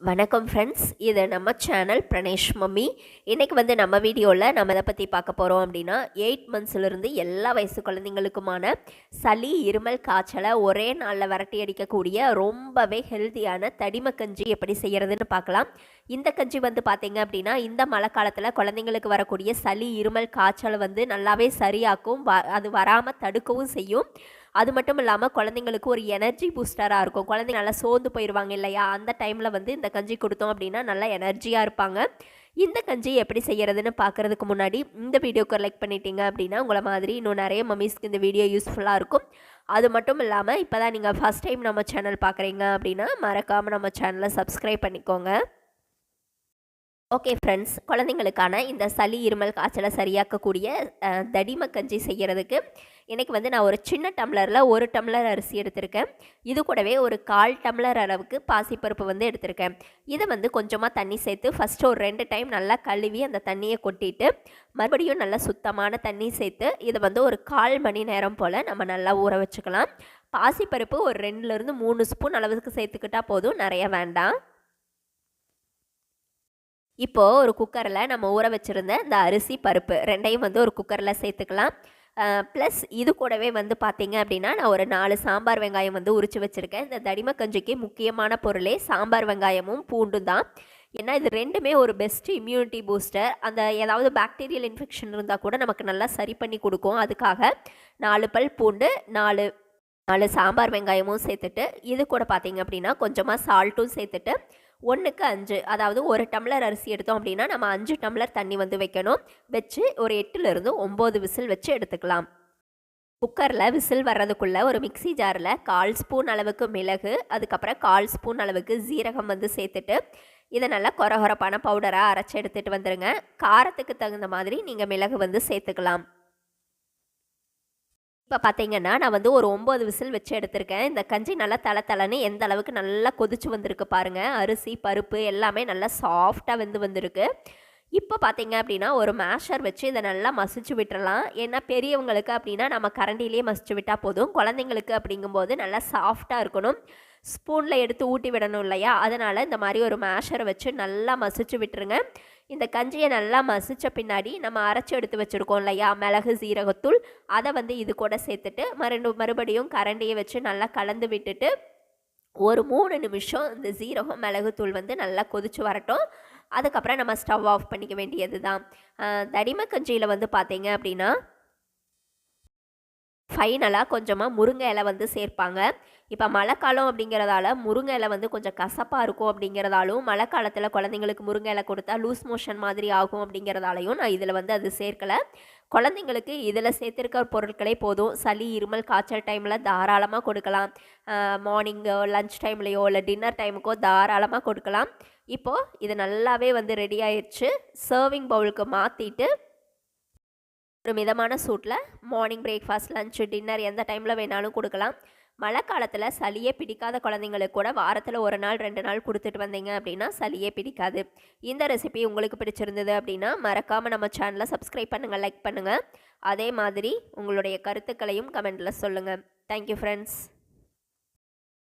வணக்கம் ஃப்ரெண்ட்ஸ், இது நம்ம சேனல் பிரணேஷ் மம்மி. இன்றைக்கி வந்து நம்ம வீடியோவில் நம்ம இதை பற்றி பார்க்க போகிறோம் அப்படின்னா 8 மந்த்ஸ்லேருந்து எல்லா வயசு குழந்தைங்களுக்குமான சளி, இருமல், காய்ச்சலை ஒரே நாளில் விரட்டி அடிக்கக்கூடிய ரொம்பவே ஹெல்த்தியான தடிம கஞ்சி எப்படி செய்கிறதுன்னு பார்க்கலாம். இந்த கஞ்சி வந்து பார்த்திங்க அப்படின்னா இந்த மழை காலத்தில் குழந்தைங்களுக்கு வரக்கூடிய சளி, இருமல், காய்ச்சலை வந்து நல்லாவே சரியாக்கும், அது வராமல் தடுக்கவும் செய்யும். அது மட்டும் இல்லாமல் குழந்தைங்களுக்கு ஒரு எனர்ஜி பூஸ்டராக இருக்கும். குழந்தைங்க நல்லா சோர்ந்து போயிடுவாங்க இல்லையா, அந்த டைமில் வந்து இந்த கஞ்சி கொடுத்தோம் அப்படின்னா நல்லா எனர்ஜியாக இருப்பாங்க. இந்த கஞ்சி எப்படி செய்கிறதுன்னு பார்க்குறதுக்கு முன்னாடி இந்த வீடியோக்கு லைக் பண்ணிட்டீங்க அப்படின்னா உங்களை மாதிரி இன்னும் நிறைய மம்மிஸ்க்கு இந்த வீடியோ யூஸ்ஃபுல்லாக இருக்கும். அது மட்டும் இல்லாமல் இப்போ தான் நீங்கள் ஃபஸ்ட் டைம் நம்ம சேனல் பார்க்குறீங்க அப்படின்னா மறக்காமல் நம்ம சேனலை சப்ஸ்கிரைப் பண்ணிக்கோங்க. ஓகே ஃப்ரெண்ட்ஸ், குழந்தைங்களுக்கான இந்த சளி, இருமல், காய்ச்சலை சரியாக்கக்கூடிய தடிம கஞ்சி செய்கிறதுக்கு இன்றைக்கி வந்து நான் ஒரு சின்ன டம்ளரில் 1 டம்ளர் அரிசி எடுத்திருக்கேன். இது கூடவே ஒரு 1/4 டம்ளர் அளவுக்கு பாசிப்பருப்பு வந்து எடுத்திருக்கேன். இதை வந்து கொஞ்சமாக தண்ணி சேர்த்து ஃபஸ்ட்டு ஒரு 2 டைம் நல்லா கழுவி அந்த தண்ணியை கொட்டிட்டு மறுபடியும் நல்லா சுத்தமான தண்ணி சேர்த்து இதை வந்து ஒரு 1/4 மணி நேரம் போல் நம்ம நல்லா ஊற வச்சுக்கலாம். பாசிப்பருப்பு ஒரு 2லேருந்து 3 ஸ்பூன் அளவுக்கு சேர்த்துக்கிட்டால் போதும், நிறைய வேண்டாம். இப்போது ஒரு குக்கரில் நம்ம ஊற வச்சுருந்த இந்த அரிசி, பருப்பு 2யும் வந்து ஒரு குக்கரில் சேர்த்துக்கலாம். ப்ளஸ் இது கூடவே வந்து பார்த்திங்க அப்படின்னா நான் ஒரு 4 சாம்பார் வெங்காயம் வந்து உரித்து வச்சுருக்கேன். இந்த தடிம கஞ்சிக்கு முக்கியமான பொருளே சாம்பார் வெங்காயமும் பூண்டும் தான். ஏன்னா இது 2மே ஒரு பெஸ்ட் இம்யூனிட்டி பூஸ்டர். அந்த ஏதாவது பாக்டீரியல் இன்ஃபெக்ஷன் இருந்தால் கூட நமக்கு நல்லா சரி பண்ணி கொடுக்கும். அதுக்காக 4 பல் பூண்டு, 4 சாம்பார் வெங்காயமும் சேர்த்துட்டு இது கூட பார்த்திங்க அப்படின்னா கொஞ்சமாக சால்ட்டும் சேர்த்துட்டு 1க்கு 5, அதாவது 1 டம்ளர் அரிசி எடுத்தோம் அப்படின்னா நம்ம 5 டம்ளர் தண்ணி வந்து வைக்கணும். வச்சு ஒரு 8லேருந்து 9 விசில் வச்சு எடுத்துக்கலாம். குக்கரில் விசில் வர்றதுக்குள்ளே ஒரு மிக்சி ஜாரில் 1/4 ஸ்பூன் அளவுக்கு மிளகு, அதுக்கப்புறம் 1/4 ஸ்பூன் அளவுக்கு ஜீரகம் வந்து சேர்த்துட்டு இதை நல்லா கொரகொரப்பான பவுடராக அரைச்சி எடுத்துகிட்டு வந்துடுங்க. காரத்துக்கு தகுந்த மாதிரி நீங்கள் மிளகு வந்து சேர்த்துக்கலாம். இப்போ பார்த்தீங்கன்னா நான் வந்து ஒரு 9 விசில் வச்சு எடுத்திருக்கேன். இந்த கஞ்சி நல்லா தளன்னு எந்த அளவுக்கு நல்லா கொதிச்சு வந்திருக்கு பாருங்கள். அரிசி, பருப்பு எல்லாமே நல்லா சாஃப்டாக வந்திருக்கு. இப்போ பார்த்தீங்க அப்படின்னா ஒரு மேஷர் வச்சு இதை நல்லா மசிச்சு விட்டுறலாம். ஏன்னா பெரியவங்களுக்கு அப்படின்னா நம்ம கரண்டிலேயே மசிச்சு விட்டால் போதும். குழந்தைங்களுக்கு அப்படிங்கும்போது நல்லா சாஃப்டாக இருக்கணும், ஸ்பூனில் எடுத்து ஊட்டி விடணும் இல்லையா, அதனால் இந்த மாதிரி ஒரு மேஷரை வச்சு நல்லா மசிச்சு விட்டுருங்க. இந்த கஞ்சியை நல்லா மசித்த பின்னாடி நம்ம அரைச்சி எடுத்து வச்சுருக்கோம் இல்லையா மிளகு, சீரகத்தூள், அதை வந்து இது கூட சேர்த்துட்டு மறுபடியும் கரண்டியை வச்சு நல்லா கலந்து விட்டுட்டு ஒரு 3 நிமிஷம் இந்த சீரகம், மிளகுத்தூள் வந்து நல்லா கொதிச்சு வரட்டும். அதுக்கப்புறம் நம்ம ஸ்டவ் ஆஃப் பண்ணிக்க வேண்டியது தான். தடிம கஞ்சியில் வந்து பார்த்தீங்க அப்படின்னா ஃபைனலாக கொஞ்சமாக முருங்கை இலை வந்து சேர்ப்பாங்க. இப்போ மழைக்காலம் அப்படிங்கிறதால முருங்கை இலை வந்து கொஞ்சம் கசப்பாக இருக்கும் அப்படிங்கிறதாலும், மழை காலத்தில் குழந்தைங்களுக்கு முருங்கை இலை கொடுத்தா லூஸ் மோஷன் மாதிரி ஆகும் அப்படிங்கிறதாலையும் நான் இதில் வந்து அது சேர்க்கலை. குழந்தைங்களுக்கு இதில் சேர்த்துருக்க பொருட்களே போதும். சளி, இருமல், காய்ச்சல் டைமில் தாராளமாக கொடுக்கலாம். மார்னிங்கோ, லன்ச் டைம்லேயோ இல்லை டின்னர் டைமுக்கோ தாராளமாக கொடுக்கலாம். இப்போது இது நல்லாவே வந்து ரெடி ஆயிடுச்சு. சர்விங் பவுலுக்கு மாற்றிட்டு ஒரு மிதமான சூட்டில் மார்னிங் பிரேக்ஃபாஸ்ட், லஞ்சு, டின்னர் எந்த டைமில் வேணாலும் கொடுக்கலாம். மழை காலத்தில் சளியே பிடிக்காத குழந்தைங்களுக்கு கூட வாரத்தில் 1 நாள் 2 நாள் கொடுத்துட்டு வந்தீங்க அப்படின்னா சளியே பிடிக்காது. இந்த ரெசிபி உங்களுக்கு பிடிச்சிருந்தது அப்படின்னா மறக்காமல் நம்ம சேனலை சப்ஸ்கிரைப் பண்ணுங்கள், லைக் பண்ணுங்கள். அதே மாதிரி உங்களுடைய கருத்துக்களையும் கமெண்டில் சொல்லுங்கள். Thank you friends.